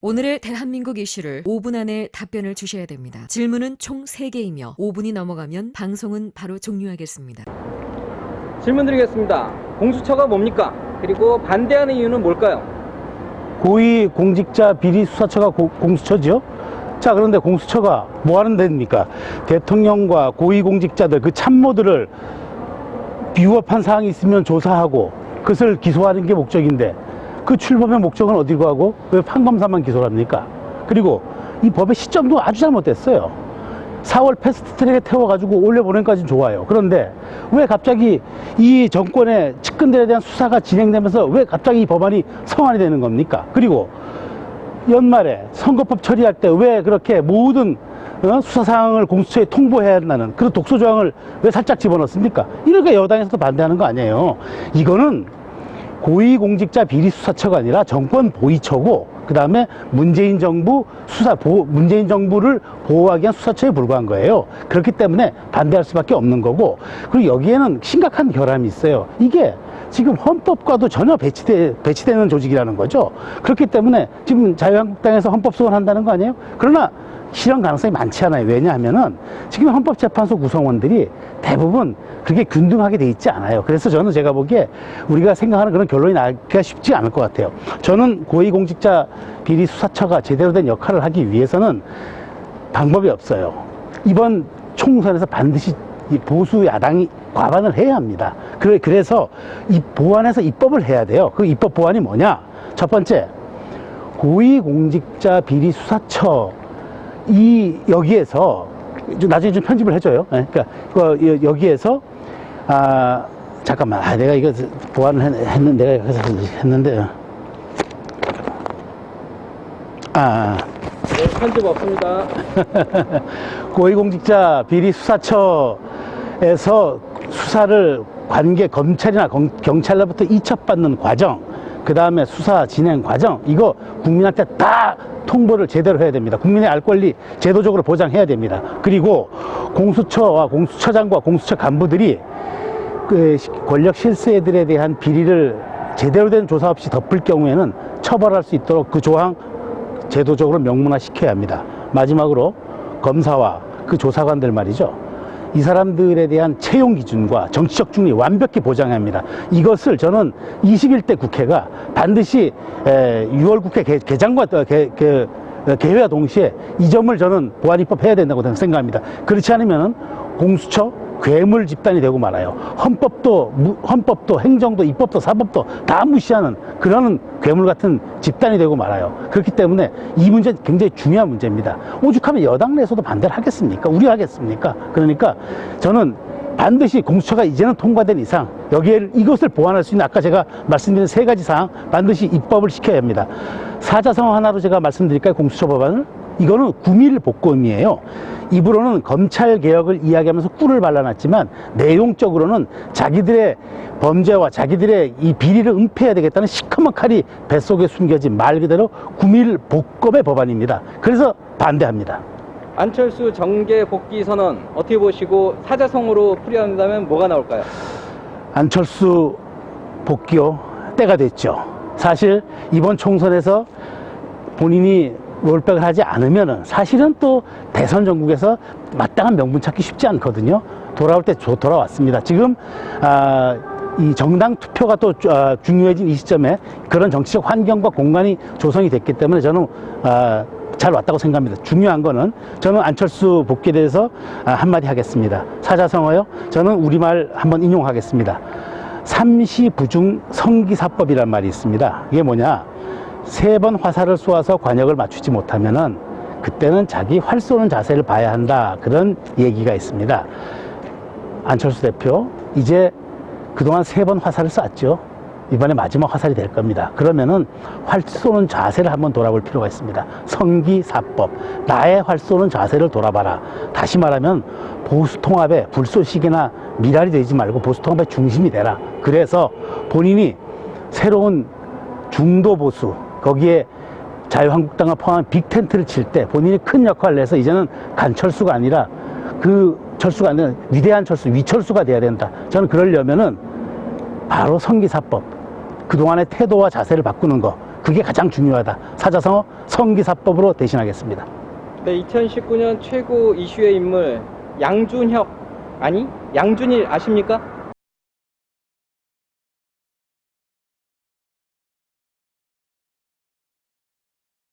오늘의 대한민국 이슈를 5분 안에 답변을 주셔야 됩니다. 질문은 총 3개이며 5분이 넘어가면 방송은 바로 종료하겠습니다. 질문 드리겠습니다. 공수처가 뭡니까? 그리고 반대하는 이유는 뭘까요? 고위공직자 비리수사처가 공수처죠. 자, 그런데 공수처가 뭐 하는 데입니까? 대통령과 고위공직자들 그 참모들을 비위법한 사항이 있으면 조사하고 그것을 기소하는 게 목적인데 그 출범의 목적은 어디로 하고 왜 판검사만 기소를 합니까? 그리고 이 법의 시점도 아주 잘못됐어요. 4월 패스트트랙에 태워가지고 올려보내기까지는 좋아요. 그런데 왜 갑자기 이 정권의 측근들에 대한 수사가 진행되면서 왜 갑자기 이 법안이 성안이 되는 겁니까? 그리고 연말에 선거법 처리할 때 왜 그렇게 모든 수사사항을 공수처에 통보해야 한다는 그런 독소조항을 왜 살짝 집어넣습니까? 이렇게 여당에서도 반대하는 거 아니에요. 이거는 고위공직자 비리수사처가 아니라 정권 보위처고, 그 다음에 문재인 정부를 보호하기 위한 수사처에 불과한 거예요. 그렇기 때문에 반대할 수밖에 없는 거고, 그리고 여기에는 심각한 결함이 있어요. 이게 지금 헌법과도 전혀 배치되는 조직이라는 거죠. 그렇기 때문에 지금 자유한국당에서 헌법 소원한다는 거 아니에요? 그러나 실현 가능성이 많지 않아요. 왜냐하면은 지금 헌법재판소 구성원들이 대부분 그렇게 균등하게 돼 있지 않아요. 그래서 저는 제가 보기에 우리가 생각하는 그런 결론이 나기가 쉽지 않을 것 같아요. 저는 고위공직자 비리수사처가 제대로 된 역할을 하기 위해서는 방법이 없어요. 이번 총선에서 반드시 이 보수 야당이 과반을 해야 합니다. 그래서 이 보완해서 입법을 해야 돼요. 그 입법 보완이 뭐냐? 첫 번째, 고위공직자 비리수사처 여기에서 나중에 좀 편집을 해줘요. 네, 그러니까 여기에서 잠깐만, 내가 이거 보완을 했는데 내가 했는데 네, 편집 없습니다. 고위공직자 비리수사처에서 수사를 검찰이나 경찰로부터 이첩받는 과정, 그 다음에 수사 진행 과정, 이거 국민한테 다 통보를 제대로 해야 됩니다. 국민의 알 권리 제도적으로 보장해야 됩니다. 그리고 공수처와 공수처장과 공수처 간부들이 그 권력 실세들에 대한 비리를 제대로 된 조사 없이 덮을 경우에는 처벌할 수 있도록 그 조항 제도적으로 명문화시켜야 합니다. 마지막으로 검사와 그 조사관들 말이죠. 이 사람들에 대한 채용 기준과 정치적 중립 완벽히 보장해야 합니다. 이것을 저는 21대 국회가 반드시 6월 국회 개장과 개회와 동시에 이 점을 저는 보완 입법해야 된다고 생각합니다. 그렇지 않으면 공수처 괴물 집단이 되고 말아요. 헌법도 행정도 입법도 사법도 다 무시하는 그런 괴물 같은 집단이 되고 말아요. 그렇기 때문에 이 문제는 굉장히 중요한 문제입니다. 오죽하면 여당 내에서도 반대를 하겠습니까? 우리가 하겠습니까? 그러니까 저는 반드시 공수처가 이제는 통과된 이상 이것을 보완할 수 있는 아까 제가 말씀드린 3가지 사항 반드시 입법을 시켜야 합니다. 사자성어 하나로 제가 말씀드릴까요? 공수처 법안을? 이거는 구밀복검이에요. 입으로는 검찰 개혁을 이야기하면서 꿀을 발라놨지만 내용적으로는 자기들의 범죄와 자기들의 이 비리를 은폐해야 되겠다는 시커먼 칼이 뱃속에 숨겨진 말 그대로 구밀복검의 법안입니다. 그래서 반대합니다. 안철수 정계 복귀 선언 어떻게 보시고 사자성어로 풀이한다면 뭐가 나올까요? 안철수 복귀요, 때가 됐죠. 사실 이번 총선에서 본인이 롤백을 하지 않으면은 사실은 또 대선 전국에서 마땅한 명분 찾기 쉽지 않거든요. 돌아올 때 돌아왔습니다. 지금 이 정당 투표가 또 중요해진 이 시점에 그런 정치적 환경과 공간이 조성이 됐기 때문에 저는 잘 왔다고 생각합니다. 중요한 거는 저는 안철수 복귀에 대해서 한마디 하겠습니다. 사자성어요. 저는 우리말 한번 인용하겠습니다. 삼시부중 성기사법이란 말이 있습니다. 이게 뭐냐? 3번 화살을 쏘아서 관역을 맞추지 못하면은 그때는 자기 활 쏘는 자세를 봐야 한다. 그런 얘기가 있습니다. 안철수 대표, 이제 그동안 3번 화살을 쐈죠. 이번에 마지막 화살이 될 겁니다. 그러면은 활 쏘는 자세를 한번 돌아볼 필요가 있습니다. 성기사법. 나의 활 쏘는 자세를 돌아봐라. 다시 말하면 보수통합의 불쏘시개나 미랄이 되지 말고 보수통합의 중심이 되라. 그래서 본인이 새로운 중도 보수, 거기에 자유한국당을 포함한 빅텐트를 칠 때 본인이 큰 역할을 해서 이제는 간철수가 아니라 철수가 아니라 위대한 철수, 위철수가 돼야 된다. 저는 그러려면은 바로 성기사법, 그동안의 태도와 자세를 바꾸는 거, 그게 가장 중요하다. 사자성어 성기사법으로 대신하겠습니다. 네, 2019년 최고 이슈의 인물 양준혁, 아니 양준일 아십니까?